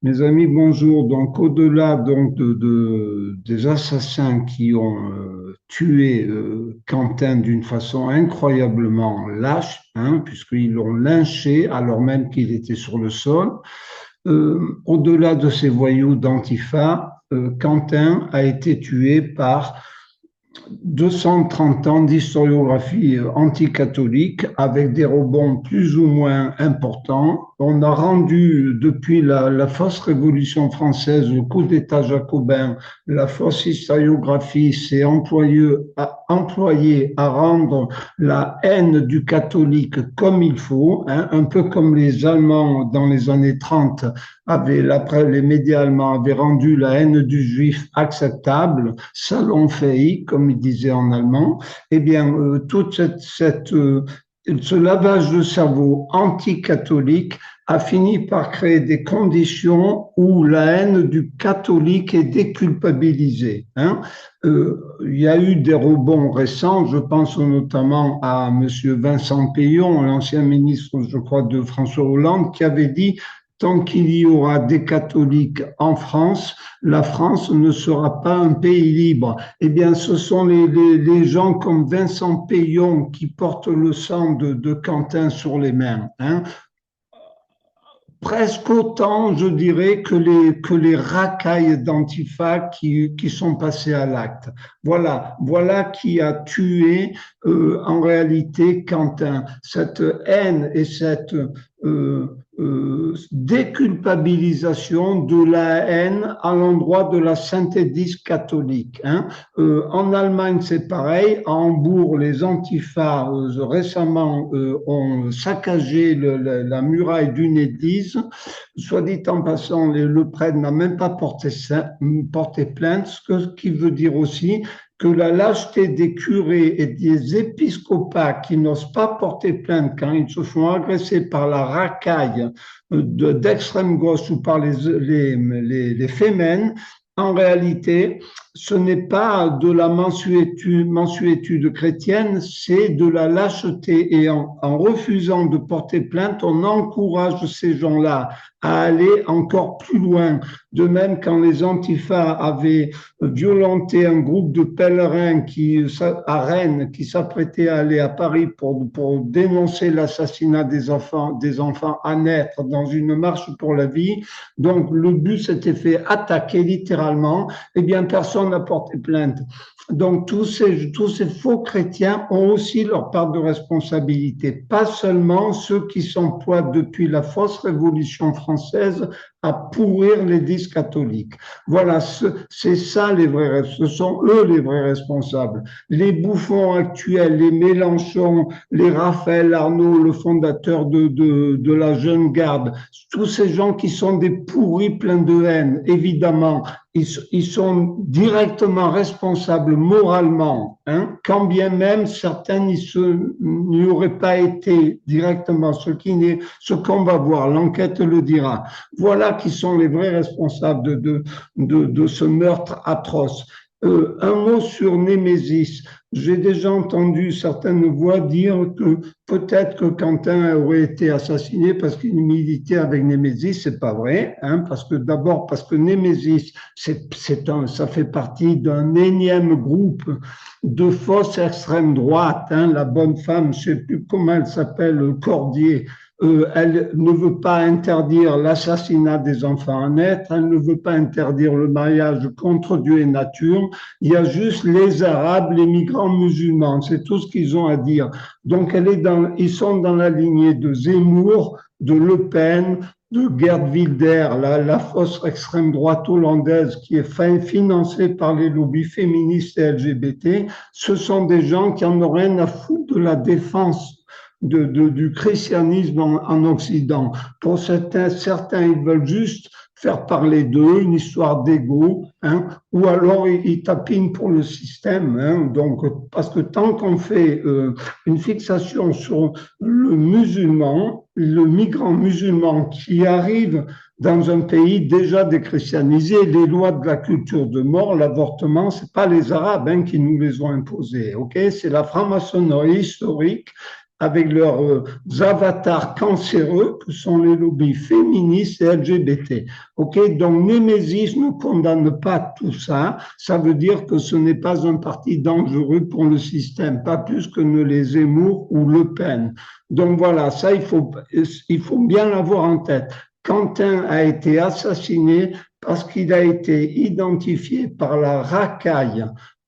Mes amis, bonjour. Donc, au-delà des assassins qui ont tué Quentin d'une façon incroyablement lâche, hein, puisqu'ils l'ont lynché alors même qu'il était sur le sol, au-delà de ces voyous d'Antifa, Quentin a été tué par 230 ans d'historiographie anticatholique avec des rebonds plus ou moins importants. On a rendu, depuis la fausse Révolution française, le coup d'État jacobin, la fausse historiographie s'est employée à rendre la haine du catholique comme il faut, hein, un peu comme les Allemands dans les années 30 les médias allemands avaient rendu la haine du juif acceptable, salonfähig, comme ils disaient en allemand. Eh bien, ce lavage de cerveau anti-catholique a fini par créer des conditions où la haine du catholique est déculpabilisée. Hein. Il y a eu des rebonds récents, je pense notamment à M. Vincent Peillon, l'ancien ministre, je crois, de François Hollande, qui avait dit tant qu'il y aura des catholiques en France, la France ne sera pas un pays libre. Eh bien, ce sont les gens comme Vincent Peillon qui portent le sang de Quentin sur les mains. Hein. Presque autant, je dirais, que les racailles d'Antifa qui sont passées à l'acte. Voilà qui a tué en réalité Quentin. Cette haine et cette déculpabilisation de la haine à l'endroit de la Sainte Église catholique. Hein. En Allemagne, c'est pareil. À Hambourg, les Antifa récemment ont saccagé la muraille d'une église. Soit dit en passant, le prêtre n'a même pas porté plainte, ce qui veut dire aussi que la lâcheté des curés et des épiscopats qui n'osent pas porter plainte quand ils se font agresser par la racaille d'extrême gauche ou par les fémènes, en réalité, ce n'est pas de la mansuétude chrétienne, c'est de la lâcheté. Et en refusant de porter plainte, on encourage ces gens-là à aller encore plus loin. De même, quand les Antifa avaient violenté un groupe de pèlerins à Rennes qui s'apprêtaient à aller à Paris pour dénoncer l'assassinat des enfants à naître dans une marche pour la vie, donc le bus s'était fait attaquer littéralement, eh bien personne n'a porté plainte. Donc tous ces faux chrétiens ont aussi leur part de responsabilité, pas seulement ceux qui s'emploient depuis la fausse Révolution française à pourrir l'Église catholique. Voilà, c'est ça ce sont eux les vrais responsables. Les bouffons actuels, les Mélenchon, les Raphaël Arnaud, le fondateur de la Jeune Garde, tous ces gens qui sont des pourris pleins de haine, évidemment, ils sont directement responsables moralement, hein, quand bien même certains n'y auraient pas été directement, ce qu'on va voir, l'enquête le dira. Voilà qui sont les vrais responsables de ce meurtre atroce. Un mot sur Némésis. J'ai déjà entendu certaines voix dire que peut-être que Quentin aurait été assassiné parce qu'il militait avec Némésis. C'est pas vrai, hein, parce que Némésis, ça fait partie d'un énième groupe de fausses extrême droite. Hein, la bonne femme, je ne sais plus comment elle s'appelle, Cordier. Elle ne veut pas interdire l'assassinat des enfants à naître, elle ne veut pas interdire le mariage contre Dieu et nature. Il y a juste les Arabes, les migrants musulmans, c'est tout ce qu'ils ont à dire. Donc ils sont dans la lignée de Zemmour, de Le Pen, de Geert Wilders, la fausse extrême droite hollandaise qui est financée par les lobbies féministes et LGBT. Ce sont des gens qui en ont rien à foutre de la défense du christianisme en Occident. Pour certains, ils veulent juste faire parler d'eux, une histoire d'ego, hein, ou alors ils tapinent pour le système. Hein, donc, parce que tant qu'on fait une fixation sur le musulman, le migrant musulman qui arrive dans un pays déjà déchristianisé, les lois de la culture de mort, l'avortement, c'est pas les Arabes, hein, qui nous les ont imposées, ok? C'est la franc-maçonnerie historique avec leurs avatars cancéreux que sont les lobbies féministes et LGBT. Ok, donc Némésis ne condamne pas tout ça. Ça veut dire que ce n'est pas un parti dangereux pour le système, pas plus que ne les Zemmour ou Le Pen. Donc voilà, ça il faut bien l'avoir en tête. Quentin a été assassiné parce qu'il a été identifié par la racaille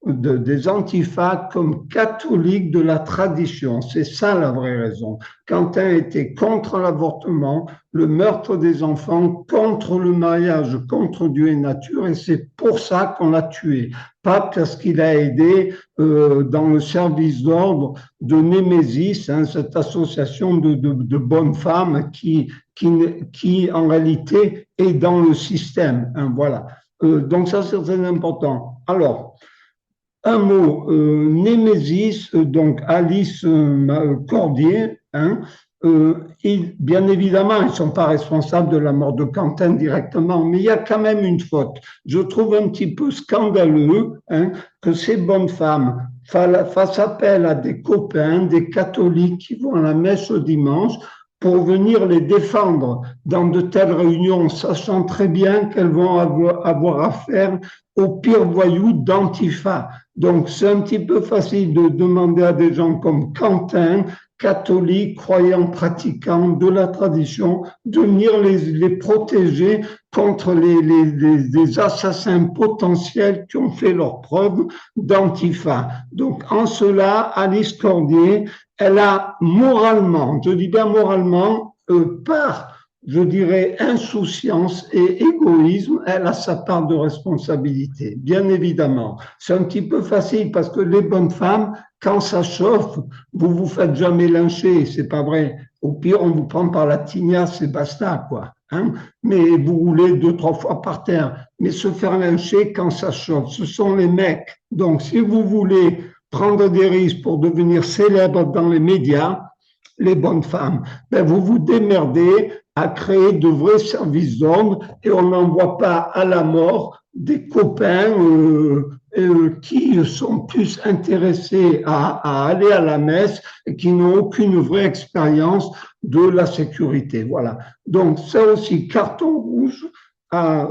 des antifas comme catholique de la tradition. C'est ça la vraie raison. Quentin était contre l'avortement, le meurtre des enfants, contre le mariage, contre Dieu et nature, et c'est pour ça qu'on l'a tué. Pas parce qu'il a aidé dans le service d'ordre de Némésis, hein, cette association de bonnes femmes qui en réalité est dans le système. Hein, voilà. Donc ça, c'est très important. Alors, un mot, Némésis, donc Alice Cordier, hein, bien évidemment, ils ne sont pas responsables de la mort de Quentin directement, mais il y a quand même une faute. Je trouve un petit peu scandaleux hein, que ces bonnes femmes fassent appel à des copains, des catholiques qui vont à la messe le dimanche pour venir les défendre dans de telles réunions, sachant très bien qu'elles vont avoir affaire aux pires voyous d'Antifa. Donc, c'est un petit peu facile de demander à des gens comme Quentin, catholiques, croyants, pratiquants de la tradition, de venir les protéger contre les assassins potentiels qui ont fait leur preuve d'Antifa. Donc, en cela, Alice Cordier, elle a moralement, je dis bien moralement, par je dirais, insouciance et égoïsme, elle a sa part de responsabilité, bien évidemment. C'est un petit peu facile parce que les bonnes femmes, quand ça chauffe, vous vous faites jamais lyncher, c'est pas vrai. Au pire, on vous prend par la tignasse et basta, quoi. Hein? Mais vous roulez 2, 3 fois par terre. Mais se faire lyncher quand ça chauffe, ce sont les mecs. Donc, si vous voulez prendre des risques pour devenir célèbre dans les médias, les bonnes femmes, ben vous vous démerdez à créer de vrais services d'ordre et on n'envoie pas à la mort des copains qui sont plus intéressés à aller à la messe et qui n'ont aucune vraie expérience de la sécurité. Voilà. Donc ça aussi, carton rouge à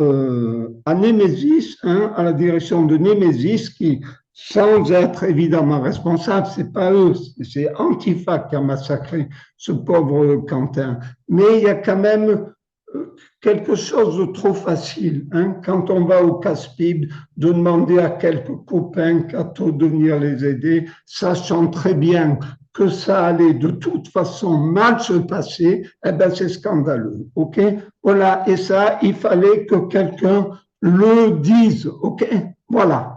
Némésis, hein, à la direction de Némésis qui sans être évidemment responsable, c'est pas eux, c'est Antifa qui a massacré ce pauvre Quentin. Mais il y a quand même quelque chose de trop facile, hein, quand on va au Casse-Pipe, de demander à quelques copains catho de venir les aider, sachant très bien que ça allait de toute façon mal se passer, eh ben c'est scandaleux, ok? Voilà, et ça, il fallait que quelqu'un le dise, ok? Voilà.